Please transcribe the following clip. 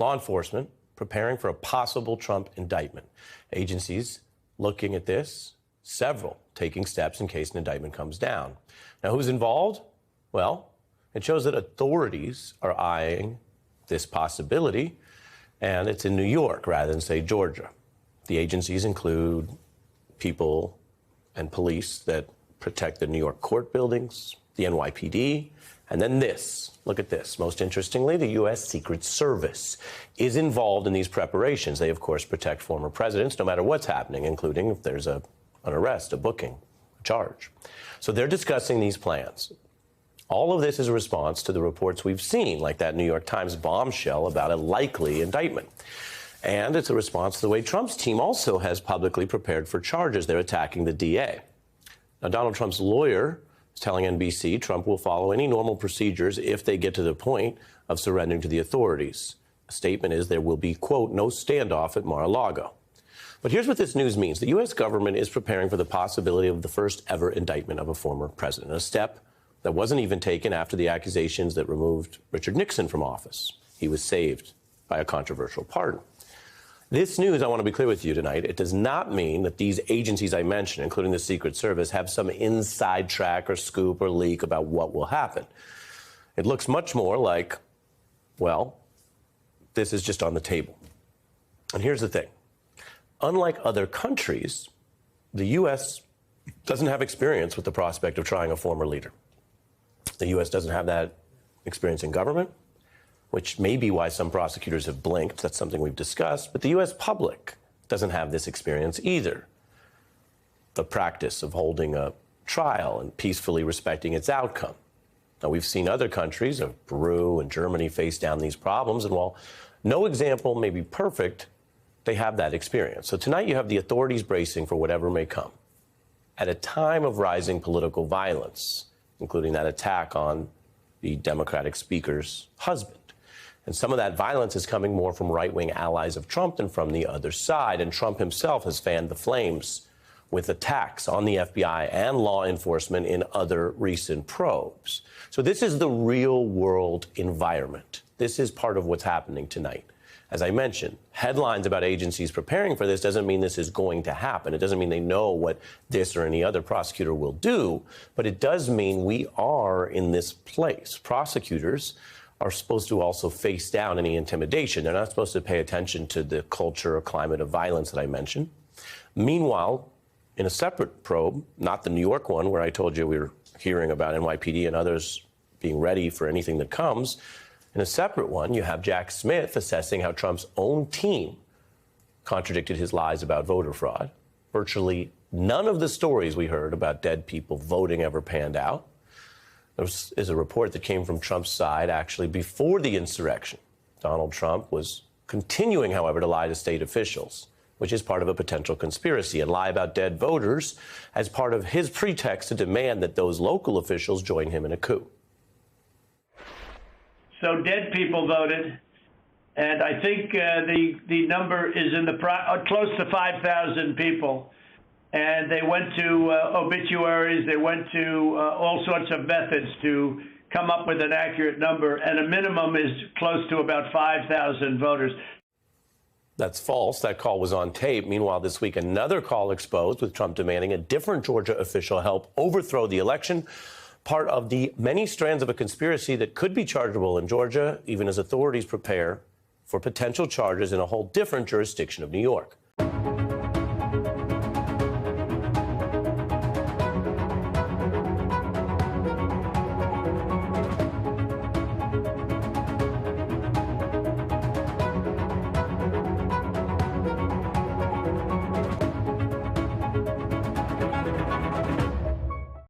law enforcement preparing for a possible Trump indictment. Agencies looking at this, several taking steps in case an indictment comes down. Now, who's involved? Well, it shows that authorities are eyeing this possibility, and it's in New York rather than, say, Georgia. The agencies include people and police that protect the New York court buildings, the NYPD, and then this. Look at this. Most interestingly, the U.S. Secret Service is involved in these preparations. They, of course, protect former presidents no matter what's happening, including if there's an arrest, a booking, a charge. So they're discussing these plans. All of this is a response to the reports we've seen, like that New York Times bombshell about a likely indictment. And it's a response to the way Trump's team also has publicly prepared for charges. They're attacking the DA. Now, Donald Trump's lawyer is telling NBC Trump will follow any normal procedures if they get to the point of surrendering to the authorities. The statement is there will be, quote, no standoff at Mar-a-Lago. But here's what this news means. The U.S. government is preparing for the possibility of the first ever indictment of a former president, a step that wasn't even taken after the accusations that removed Richard Nixon from office. He was saved by a controversial pardon. This news, I want to be clear with you tonight, it does not mean that these agencies I mentioned, including the Secret Service, have some inside track or scoop or leak about what will happen. It looks much more like, well, this is just on the table. And here's the thing. Unlike other countries, the U.S. doesn't have experience with the prospect of trying a former leader. The U.S. doesn't have that experience in government, which may be why some prosecutors have blinked. That's something we've discussed. But the U.S. public doesn't have this experience either. The practice of holding a trial and peacefully respecting its outcome. Now, we've seen other countries, of Peru and Germany, face down these problems. And while no example may be perfect, they have that experience. So tonight you have the authorities bracing for whatever may come. At a time of rising political violence, including that attack on the Democratic speaker's husband. And some of that violence is coming more from right-wing allies of Trump than from the other side. And Trump himself has fanned the flames with attacks on the FBI and law enforcement in other recent probes. So this is the real-world environment. This is part of what's happening tonight. As I mentioned, headlines about agencies preparing for this doesn't mean this is going to happen. It doesn't mean they know what this or any other prosecutor will do, but it does mean we are in this place. Prosecutors are supposed to also face down any intimidation. They're not supposed to pay attention to the culture or climate of violence that I mentioned. Meanwhile, in a separate probe, not the New York one where I told you we were hearing about NYPD and others being ready for anything that comes, in a separate one, you have Jack Smith assessing how Trump's own team contradicted his lies about voter fraud. Virtually none of the stories we heard about dead people voting ever panned out. There is a report that came from Trump's side actually before the insurrection. Donald Trump was continuing, however, to lie to state officials, which is part of a potential conspiracy, and lie about dead voters as part of his pretext to demand that those local officials join him in a coup. So dead people voted, and I think the number is in the close to 5,000 people. And they went to obituaries, they went to all sorts of methods to come up with an accurate number, and a minimum is close to about 5,000 voters. That's false. That call was on tape. Meanwhile, this week, another call exposed with Trump demanding a different Georgia official help overthrow the election. Part of the many strands of a conspiracy that could be chargeable in Georgia, even as authorities prepare for potential charges in a whole different jurisdiction of New York.